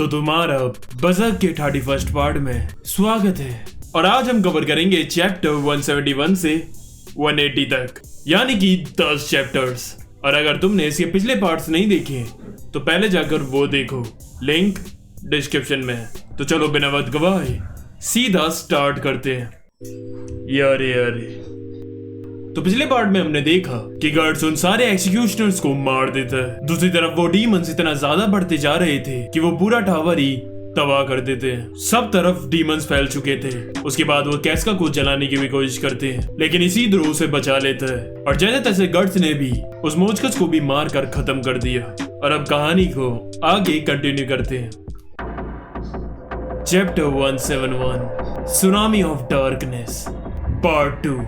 तो तुम्हारा बज़क के 31st पार्ट में स्वागत है। और आज हम कवर करेंगे चैप्टर 171 से 180 तक, यानी कि 10 चैप्टर्स। और अगर तुमने इसके पिछले पार्ट्स नहीं देखे तो पहले जाकर वो देखो, लिंक डिस्क्रिप्शन में है। तो चलो बिना वक्त गवाए सीधा स्टार्ट करते हैं। यारे तो पिछले पार्ट में हमने देखा कि गार्ड्स उन सारे एक्सिक्यूशनर्स को मार देता है। दूसरी तरफ वो डीमंस इतना ज्यादा बढ़ते जा रहे थे कि वो पूरा टावर ही तबाह कर देते हैं। सब तरफ डीमंस फैल चुके थे। उसके बाद वो कैस्का को जलाने की भी कोशिश करते हैं, लेकिन इसी द्रोह उसे बचा लेता है। और जैसे तैसे गार्ड्स ने भी उस मोचकस को भी मार कर खत्म कर दिया। और अब कहानी को आगे कंटिन्यू करते हैं। Chapter 171 tsunami of darkness part 2।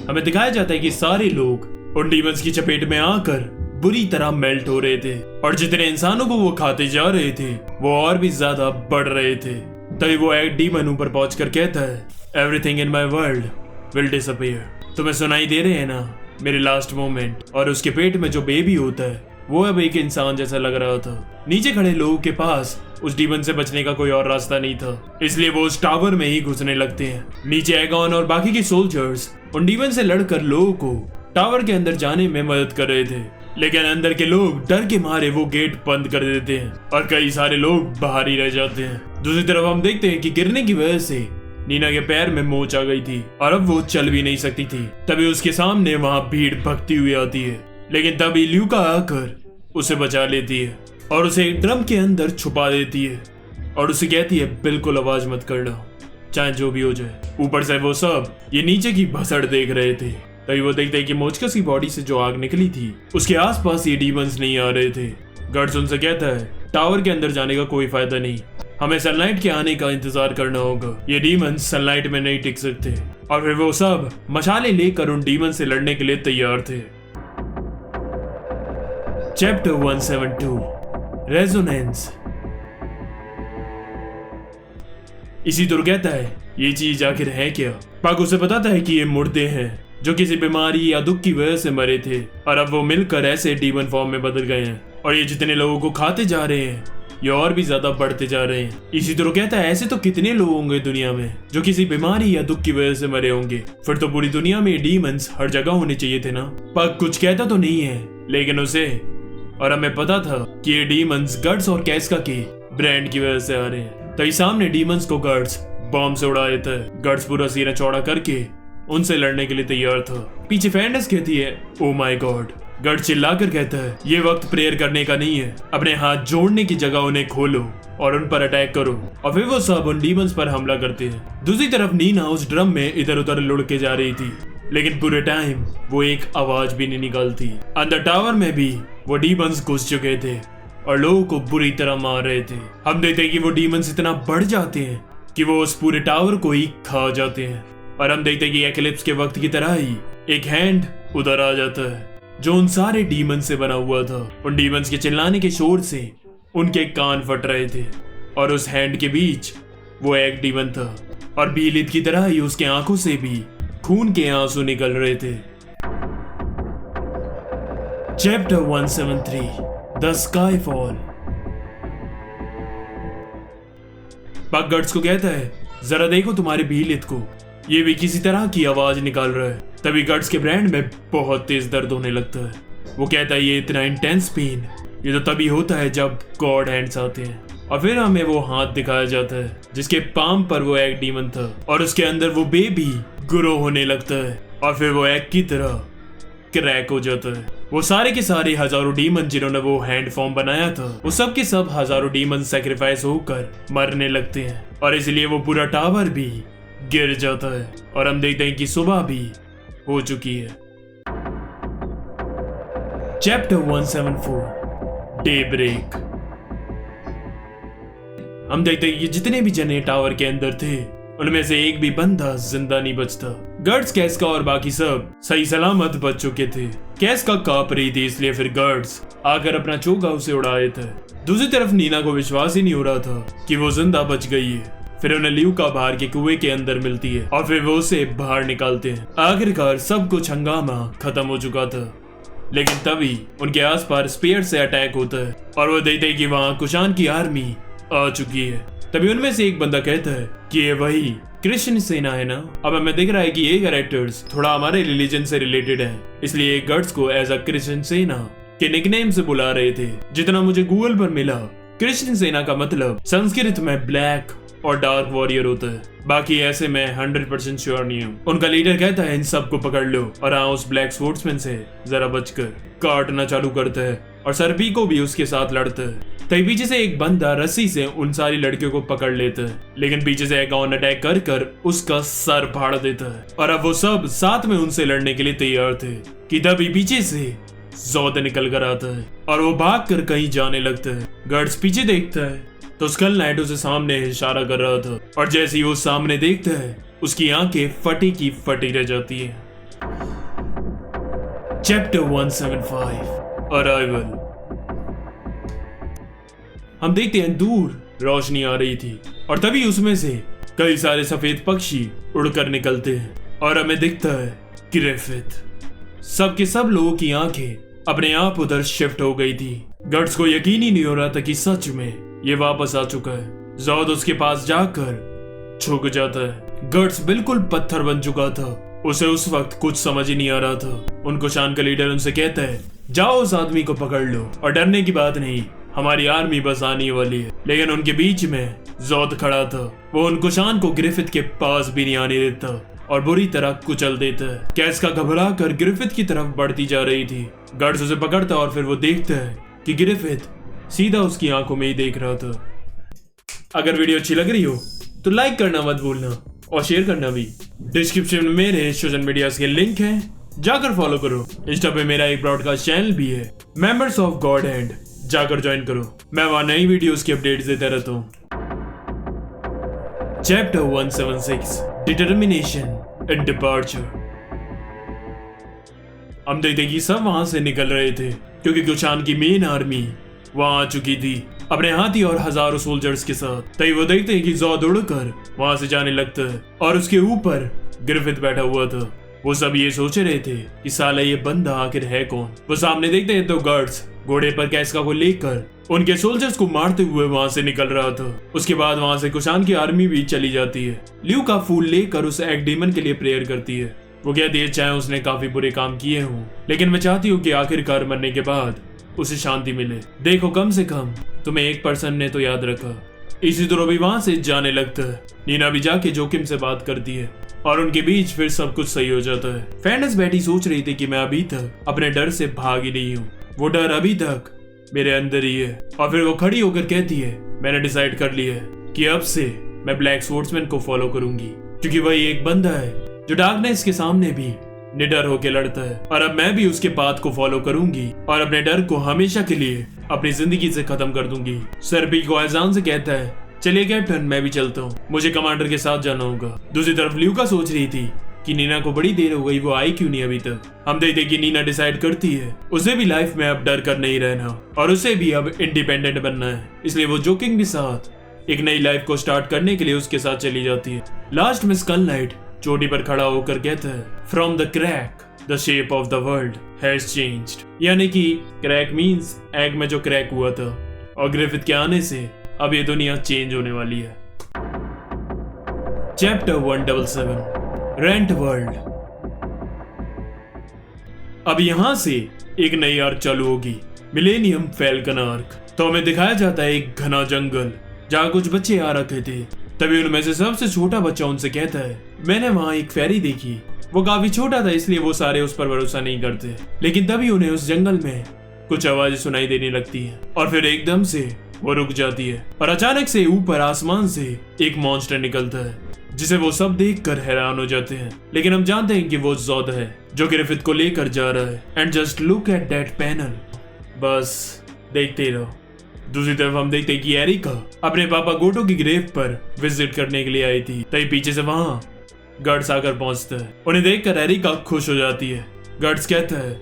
हमें दिखाया जाता है कि सारे लोग उन डीमंस की चपेट में आकर बुरी तरह मेल्ट हो रहे थे, और जितने इंसानों को वो खाते जा रहे थे वो और भी ज्यादा बढ़ रहे थे। तभी वो एक डीमन ऊपर पहुंचकर कहता है, everything in my world will disappear. तुम्हें सुनाई दे रहे हैं ना मेरे लास्ट मोमेंट? और उसके पेट में जो बेबी होता है वो अब एक इंसान जैसा लग रहा था। नीचे खड़े लोगों के पास उस डीमन से बचने का कोई और रास्ता नहीं था, इसलिए वो उस टावर में ही घुसने लगते हैं। नीचे एगॉन और बाकी के सोल्जर्स उन डीमन से लड़कर लोगों को टावर के अंदर जाने में मदद कर रहे थे, लेकिन अंदर के लोग डर के मारे वो गेट बंद कर देते हैं और कई सारे लोग बाहर ही रह जाते हैं। दूसरी तरफ हम देखते हैं कि गिरने की वजह से नीना के पैर में मोच आ गई थी और अब वो चल भी नहीं सकती थी। तभी उसके सामने वहां भीड़ भगती हुई आती है, लेकिन तभी ल्यूका आकर उसे बचा लेती है और उसे एक ड्रम के अंदर छुपा देती है और उसे कहती है बिल्कुल आवाज मत करना, चाहे जो भी हो जाए। ऊपर से वो सब ये नीचे की भसड़ देख रहे थे। तभी वो देखते हैं कि मोचकस की बॉडी से जो आग निकली थी उसके आसपास ये डीमंस नहीं आ रहे थे। गार्ड्स उनसे कहता है टावर के अंदर जाने का कोई फायदा नहीं, हमें सनलाइट के आने का इंतजार करना होगा। ये डीमंस सनलाइट में नहीं टिक सकते। और फिर वो सब मशाले लेकर उन डीमन से लड़ने के लिए तैयार थे। Chapter 172 resonance. इसी तरह कहता है ये चीज आखिर है क्या? पाक उसे बताता है कि ये मुर्दे हैं जो किसी बीमारी या दुख की वजह से मरे थे और अब वो मिलकर ऐसे डीमन फॉर्म में बदल गए हैं, और ये जितने लोगों को खाते जा रहे हैं ये और भी ज्यादा बढ़ते जा रहे हैं। इसी तरह कहता है ऐसे तो कितने लोग होंगे दुनिया में जो किसी बीमारी या दुख की वजह से मरे होंगे, फिर तो पूरी दुनिया में डीमंस हर जगह होने चाहिए थे ना। पाक कुछ कहता तो नहीं है, लेकिन उसे और हमें पता था कि ये डीमंस गार्ड्स और कैस्का के ब्रांड की वजह से आ रहे हैं। तो इस सामने डीमंस को गार्ड्स बॉम्ब से उड़ा देता है। गार्ड्स पूरा सीना चौड़ा करके उनसे लड़ने के लिए तैयार था। पीछे फेंडस कहती है ओ माय गॉड। गार्ड चिल्लाकर कहता है ये वक्त प्रेयर करने का नहीं है, अपने हाथ जोड़ने की जगह उन्हें खोलो और उन पर अटैक करो। और फिर वो सब उन डीमंस पर हमला करते हैं। दूसरी तरफ नीना उस ड्रम में इधर उधर लुढ़के जा रही थी, लेकिन पूरे टाइम वो एक आवाज भी नहीं निकालती। अंदर टावर में भी वो डीमंस घुस चुके थे और लोगों को बुरी तरह मार रहे थे। हम देखते हैं कि वो डीमंस इतना बढ़ जाते हैं कि वो उस पूरे टावर को ही खा जाते हैं। और हम देखते हैं कि एक्लिप्स के वक्त की तरह ही एक हैंड उधर आ जाता है जो उन सारे डीमंस से बना हुआ था। उन डीमंस के चिल्लाने के शोर से उनके कान फट रहे थे और उस हैंड के बीच वो एक डीमन था, और बीलित की तरह ही उसके आंखों से भी खून के आंसू निकल रहे थे। Chapter 173 the Skyfall. पाक गार्ड्स को कहता है जरा देखो तुम्हारे बीलित को, ये भी किसी तरह की आवाज निकाल रहा है। तभी गार्ड्स के ब्रांड में बहुत तेज दर्द होने लगता है। वो कहता है ये इतना इंटेंस पेन ये तो तभी होता है जब गॉड हैंड्स आते हैं। और फिर हमें वो हाथ दिखाया जाता है जिसके पाम पर वो एक डीमन था और उसके अंदर वो बेबी ग्रो होने लगता है और फिर वो एक की तरह क्रैक हो जाता है। वो सारे के सारे हजारों डीमन जिन्होंने वो हैंड फॉर्म बनाया था वो सब के सब हजारों डीमन सैक्रिफाइस होकर मरने लगते हैं, और इसलिए वो पूरा टावर भी गिर जाता है। और हम देखते हैं कि सुबह भी हो चुकी है। Chapter 174 day break. हम देखते हैं कि जितने भी जने टावर के अंदर थे उनमें से एक भी बंदा जिंदा नहीं बचता। गार्ड्स कैस्का और बाकी सब सही सलामत बच चुके थे। कैस्का कांप रही थी, इसलिए फिर गार्ड्स आकर अपना चोगा उसे उड़ाए थे। दूसरी तरफ नीना को विश्वास ही नहीं हो रहा था कि वो जिंदा बच गई है। फिर उन्हें ल्यूका बाहर के कुएं के अंदर मिलती है और फिर वो उसे बाहर निकालते हैं। आखिरकार सब कुछ हंगामा खत्म हो चुका था लेकिन तभी उनके आसपास स्पेयर से अटैक होता है और वो देखते हैं कि वहाँ कुशान की आर्मी आ चुकी है। तभी उनमें से एक बंदा कहता है कि ये वही कृष्ण सेना है ना। अब हमें दिख रहा है कि ये कैरेक्टर्स थोड़ा हमारे रिलीजन से रिलेटेड है, इसलिए गट्स को एज अ कृष्ण सेना के निकनेम से बुला रहे थे। जितना मुझे गूगल पर मिला, कृष्ण सेना का मतलब संस्कृत में ब्लैक और डार्क वॉरियर होता है। बाकी ऐसे मैं 100% श्योर नहीं हूँ। उनका लीडर कहता है इन सबको पकड़ लो और हाँ उस ब्लैक स्पोर्ट्समैन से जरा बचकर काटना चालू करता है और सरबी को भी उसके साथ लड़ता है। तभी पीछे से एक बंदा रस्सी से उन सारी लड़कियों को पकड़ लेता है, लेकिन पीछे से एक ऑन अटैक कर उसका सर फाड़ देता है और अब वो सब साथ में उनसे लड़ने के लिए तैयार थे कि तभी पीछे से जोद निकल कर आता है और वो भाग कर कहीं जाने लगता है। गर्ड्स पीछे देखता है तो स्कल नाइट उसे सामने इशारा कर रहा था और जैसे ही वो सामने देखता है उसकी आंखें फटी की फटी रह जाती है। Chapter 175 arrival. हम देखते हैं दूर रोशनी आ रही थी और तभी उसमें से कई सारे सफेद पक्षी उड़कर निकलते हैं और हमें दिखता है ग्रिफिथ। सबके सब लोगों की आंखें अपने आप उधर शिफ्ट हो गई थी। गट्स को यकीन ही नहीं हो रहा था कि सच में ये वापस आ चुका है। जोद उसके पास जाकर झुक जाता है। गट्स बिल्कुल पत्थर बन चुका था। उसे उस वक्त कुछ समझ ही नहीं आ रहा था। उनको शान का लीडर उनसे कहता है जाओ उस आदमी को पकड़ लो और डरने की बात नहीं, हमारी आर्मी बस आने वाली है। लेकिन उनके बीच में जोद खड़ा था। वो उनको शान को ग्रिफिथ के पास भी नहीं आने देता और बुरी तरह कुचल देता है। कैस्का घबरा कर ग्रिफिथ की तरफ बढ़ती जा रही थी। गट्स उसे पकड़ता और फिर वो देखता है कि ग्रिफिथ सीधा उसकी आंखों में ही देख रहा था। अगर वीडियो अच्छी लग रही हो तो लाइक करना मत भूलना और शेयर करना भी। डिस्क्रिप्शन में मेरे सोशल मीडिया के लिंक हैं, जाकर फॉलो करो। इंस्टा पे मेरा एक ब्रॉडकास्ट चैनल भी है, मेंबर्स ऑफ गॉड हैंड, जाकर ज्वाइन करो। मैं वहां नई वीडियोस की अपडेट्स देता रहता हूँ। Chapter 176 determination and departure. हम देखते कि सब वहां से निकल रहे थे क्योंकि कुशान की मेन आर्मी वहां आ चुकी थी अपने हाथी और हजारों सोल्जर्स के साथ। तभी वो देखते हैं कि जोद उड़कर वहां से जाने लगता है और उसके ऊपर ग्रिफिथ बैठा हुआ था। वो सब ये सोच रहे थे कि साला ये बंदा आखिर है कौन। वो सामने देखते हैं तो गार्ड्स घोड़े पर कैस्का को लेकर उनके सोल्जर्स को मारते हुए वहां से निकल रहा था। उसके बाद वहां से कुशान की आर्मी भी चली जाती है। ल्यू का फूल लेकर उस एक डीमन के लिए प्रेयर करती है। वो कहती है चाहे उसने काफी बुरे काम किए हों, लेकिन मैं चाहती हूँ कि आखिरकार मरने के बाद उसे शांति मिले। देखो कम से कम तुम्हें एक पर्सन ने तो याद रखा। इसी तरह भी वहां से जाने लगता है। नीना भी जाके जोकिम से बात करती है और उनके बीच फिर सब कुछ सही हो जाता है। फैंडस बैठी सोच रही थी कि मैं अभी तक अपने डर से भाग ही नहीं हूँ। वो डर अभी तक मेरे अंदर ही है। और फिर वो खड़ी होकर कहती है मैंने डिसाइड कर लिया है कि अब से मैं ब्लैक स्पोर्ट्समैन को फॉलो करूंगी, क्योंकि वही एक बंदा है जो डार्कनेस के सामने भी निडर होकर लड़ता है। और अब मैं भी उसके पाथ को फॉलो करूंगी और अपने डर को हमेशा के लिए अपनी जिंदगी से खत्म कर दूंगी। सरबी को एहसान से कहता है चलिए कैप्टन मैं भी चलता हूँ, मुझे कमांडर के साथ जाना होगा। दूसरी तरफ ल्यूका सोच रही थी कि नीना को बड़ी देर हो गई, वो आई क्यों नहीं अभी तक। हम देखते कि नीना डिसाइड करती है उसे भी लाइफ में अब डर कर नहीं रहना और उसे भी अब इंडिपेंडेंट बनना है। इसलिए वो जोकिंग के साथ एक नई लाइफ को स्टार्ट करने के लिए उसके साथ चली जाती है। लास्ट में स्कल नाइट चोटी पर खड़ा होकर कहता है from the crack the shape of the world has changed. यानी कि क्रैक मीन्स एग में जो क्रैक हुआ था और ग्रिफिथ के आने से अब ये दुनिया चेंज होने वाली है। Chapter 177 rent world. अब यहां से एक नई आर्क चालू होगी, मिलेनियम फैल्कन आर्क। तो हमें दिखाया जाता है एक घना जंगल जहां कुछ बच्चे आ रखे थे। तभी उनमें से सबसे छोटा बच्चा उनसे कहता है मैंने वहां एक फेरी देखी। वो काफी छोटा था इसलिए वो सारे उस पर भरोसा नहीं करते, लेकिन तभी उन्हें उस जंगल में कुछ आवाजें सुनाई देने लगती हैं और फिर एकदम से वो रुक जाती है और अचानक से ऊपर आसमान से एक मॉन्स्टर निकलता है जिसे वो सब देखकर हैरान हो जाते हैं। लेकिन हम जानते हैं कि वो जोद है जो ग्रिफिथ को लेकर जा रहा है। And just look at that panel, बस देखते रहो। दूसरी तरफ हम देखते हैं कि एरिका अपने पापा गोटो की ग्रेव पर विजिट करने के लिए आई थी। तभी पीछे से वहां गार्ड्स आकर पहुंचता है। उन्हें देखकर एरिका खुश हो जाती है। गार्ड्स कहता है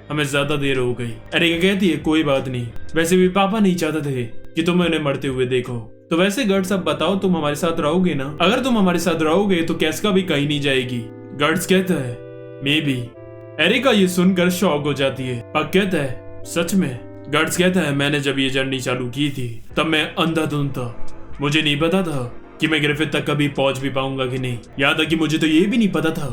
हमें ज्यादा देर हो गई। एरिका कहती है कोई बात नहीं, वैसे भी पापा नहीं चाहते थे कि तुम उन्हें मरते हुए देखो। तो वैसे गार्ड्स अब बताओ तुम हमारे साथ रहोगे ना? अगर तुम हमारे साथ रहोगे तो कैस्का भी कहीं नहीं जाएगी। गार्ड्स कहता है मे बी एरिका ये सुनकर शॉक हो जाती है। पग कहता है सच में? गर्ट्स कहता है मैंने जब ये जर्नी चालू की थी तब मैं अंधाधुंध था। मुझे नहीं पता था कि मैं ग्रिफिथ तक कभी पहुंच भी पाऊंगा कि नहीं। यहाँ तक कि मुझे तो ये भी नहीं पता था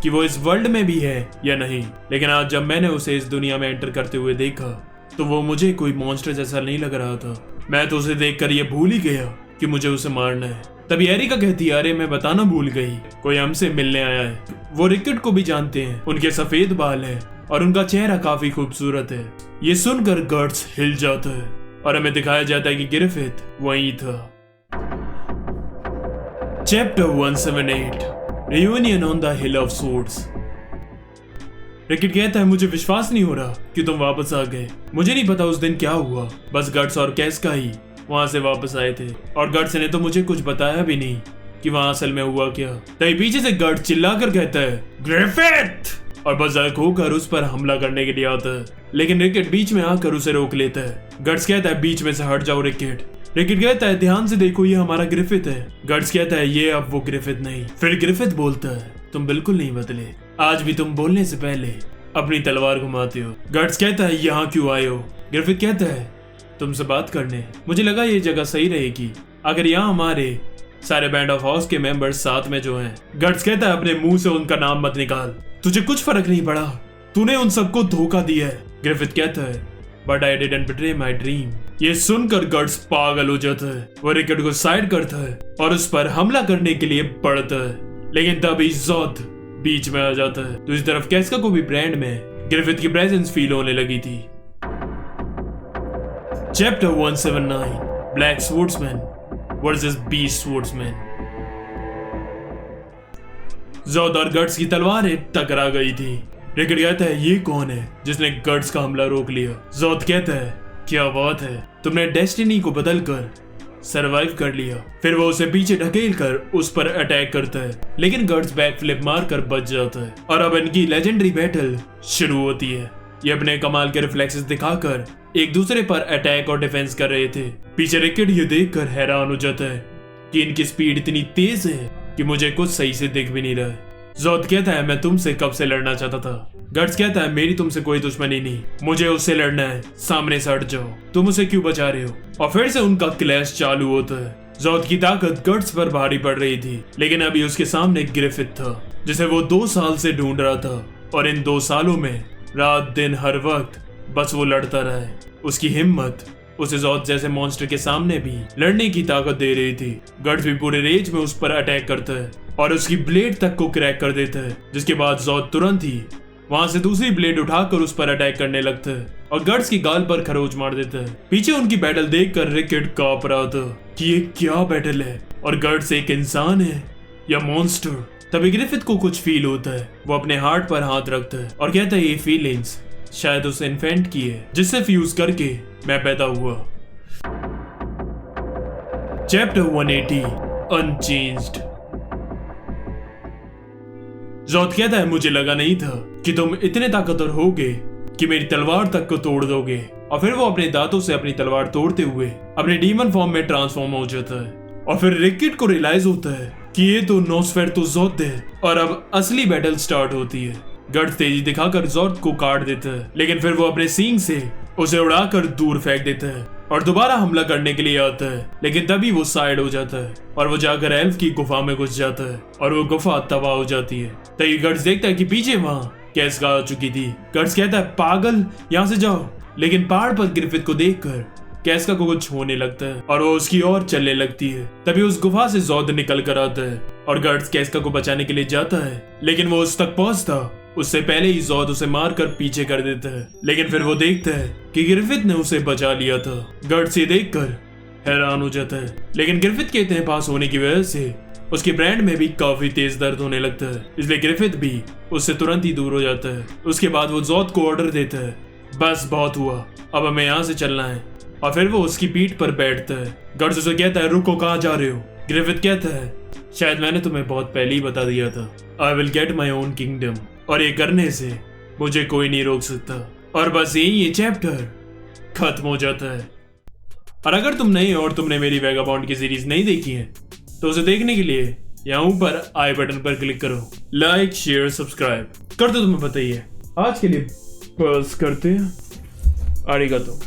कि वो इस वर्ल्ड में भी है या नहीं। लेकिन आज जब मैंने उसे इस दुनिया में एंटर करते हुए देखा तो वो मुझे कोई मॉन्स्टर जैसा नहीं लग रहा था। मैं तो उसे देखकर ये भूल ही गया कि मुझे उसे मारना है। तभी एरिका कहती है अरे मैं बताना भूल गई, कोई हमसे मिलने आया है। वो रिकेट को भी जानते हैं, उनके सफेद बाल हैं और उनका चेहरा काफी खूबसूरत है। ये सुनकर गर्ट्स हिल जाता है और हमें दिखाया जाता है कि ग्रिफिथ वहीं था। Chapter 178 reunion on the hill of swords. Rickert कहता है मुझे विश्वास नहीं हो रहा कि तुम वापस आ गए। मुझे नहीं पता उस दिन क्या हुआ, बस गर्ट्स और कैस्का ही वहां से वापस आए थे और गर्ट्स ने तो मुझे कुछ बताया भी नहीं कि वहां असल में हुआ क्या। तभी पीछे से गर्ट्स चिल्लाकर कहता है ग्रिफिथ और बज़र्क होकर उस पर हमला करने के लिए आता है। लेकिन रिकेट बीच में आकर उसे रोक लेता है। गर्ट्स कहता है बीच में से हट जाओ रिकेट। रिकेट कहता है ध्यान से देखो ये हमारा ग्रिफिथ है। गर्ट्स कहता है ये अब वो ग्रिफिथ नहीं। फिर ग्रिफिथ बोलता है तुम बिल्कुल नहीं बदले, आज भी तुम बोलने से पहले अपनी तलवार घुमाते हो। गर्ट्स कहता है यहाँ क्यों आए हो? ग्रिफिथ कहता है तुमसे बात करने। मुझे लगा ये जगह सही रहेगी अगर यहाँ हमारे सारे बैंड ऑफ हाउस के मेंबर्स साथ में जो हैं। गर्ट्स कहता है अपने मुंह से उनका नाम मत निकाल, तुझे कुछ फर्क नहीं पड़ा, तूने उन सबको धोखा दिया है। ग्रिफिथ कहता है but I didn't betray my dream. ये सुनकर गर्ट्स पागल हो जाता है। वो रिकेट को साइड करता है और उस पर हमला करने के लिए बढ़ता है। लेकिन तभी ज़ोथ बीच में आ जाता है। दूसरी तरफ कैस्का को भी ब्रांड में ग्रिफिथ की प्रेजेंस फील होने लगी थी। Chapter 179 black swordsman versus beast swordsman. Zodd और गर्ट्स की तलवारें टकरा गई थी। रिकेट कहता है ये कौन है जिसने गर्ट्स का हमला रोक लिया? ज़ोथ कहता है क्या बात है, तुमने डेस्टिनी को बदलकर सरवाइव कर लिया। फिर वो उसे पीछे ढकेल कर उस पर अटैक करता है, लेकिन गर्ट्स बैक फ्लिप मारकर बच जाता है और अब इनकी लेजेंडरी बैटल शुरू होती है। ये अपने कमाल के रिफ्लेक्सेस दिखाकर एक दूसरे पर अटैक और डिफेंस कर रहे थे। पीछे रिकेट ये देखकर हैरान हो जाता है कि इनकी स्पीड इतनी तेज है कि मुझे कुछ सही से दिख भी नहीं रहा है। ज़ोथ कहता है मैं तुमसे कब से लड़ना चाहता था। गर्ट्स कहता है मेरी तुमसे कोई दुश्मनी नहीं, मुझे उससे लड़ना है, सामने से हट जाओ, तुम उसे क्यों बचा रहे हो? और फिर से उनका क्लैश चालू होता है। ज़ोथ की ताकत गर्ट्स पर भारी पड़ रही थी, लेकिन अभी उसके सामने ग्रिफिथ था जिसे वो 2 साल से ढूंढ रहा था और इन 2 सालों में रात दिन हर वक्त बस वो लड़ता रहा है। उसकी हिम्मत उसे ज़ोथ जैसे मॉन्स्टर के सामने भी लड़ने की ताकत दे रही थी। गर्ट्स भी पूरे रेंज में उस पर अटैक करता है और उसकी ब्लेड तक को क्रैक कर देता है, जिसके बाद ज़ोथ तुरंत ही वहां से दूसरी ब्लेड उठाकर उस पर अटैक करने लगता है और गर्ट्स की गाल पर खरोच मार देता है। पीछे उनकी बैटल देखकर रिकेट कांप रहा था कि ये क्या बैटल है और गर्ट्स एक इंसान है या मॉन्स्टर। तभी ग्रिफिथ को कुछ फील होता है। वो अपने हार्ट पर हाथ रखता है और कहता है ये फीलिंग्स शायद उस इन्फेंट की है जिससे फ्यूज करके मैं पैदा हुआ। Chapter 180 unchanged. ज़ोथ कहता है मुझे लगा नहीं था कि तुम इतने ताकतवर होगे कि मेरी तलवार तक को तोड़ दोगे। और फिर वो अपने दांतों से अपनी तलवार तोड़ते हुए अपने डीमन फॉर्म में ट्रांसफॉर्म हो जाता है। और फिर रिकेट को रियलाइज होता है कि ये तो नोस्फेरातु ज़ोथ है और अब असली बैटल स्टार्ट होती है। गर्ट्स तेजी दिखाकर ज़ोथ को काट देता है, लेकिन फिर वो अपने सींग से उसे उड़ाकर दूर फेंक देता है और दोबारा हमला करने के लिए आता है। लेकिन तभी वो साइड हो जाता है और वो जाकर एल्फ की गुफा में घुस जाता है और वो गुफा तबाह हो जाती है। तभी गर्ट्स देखता है कि पीछे वहां कैस्का आ चुकी थी। गर्ट्स कहता है पागल यहाँ से जाओ, लेकिन पहाड़ पर ग्रिफिथ को देखकर कैस्का को कुछ होने लगता है और वो उसकी ओर चलने लगती है। तभी उस गुफा से ज़ोथ निकल कर आता है और गर्ट्स कैस्का को बचाने के लिए जाता है, लेकिन वो उस तक पहुंचता उससे पहले ही ज़ोथ उसे मारकर पीछे कर देता है। लेकिन फिर वो देखता है कि ग्रिफिथ ने उसे बचा लिया था। गर्ट्स ये देखकर हैरान हो जाता है, लेकिन ग्रिफिथ के इतने पास होने की वजह से उसके ब्रांड में भी काफी तेज दर्द होने लगता है, इसलिए ग्रिफिथ भी उससे तुरंत ही दूर हो जाता है। उसके बाद वो ज़ोथ को ऑर्डर देता है बस बहुत हुआ, अब हमें यहाँ से चलना है। और फिर वो उसकी पीठ पर बैठता है। गर्ट्स उसे कहता है रुको, कहाँ जा रहे हो? ग्रिफिथ कहता है शायद मैंने तुम्हें बहुत पहले ही बता दिया था, I will get my own kingdom, और ये करने से मुझे कोई नहीं रोक सकता। और बस यही ये चैप्टर खत्म हो जाता है। और अगर तुम नए और तुमने मेरी वैगाबॉन्ड की सीरीज नहीं देखी है तो उसे देखने के लिए यहाँ ऊपर आई बटन पर क्लिक करो, लाइक शेयर सब्सक्राइब कर दो, तुम्हें पता ही है आज के लिए बस करते हैं। आरिगातो।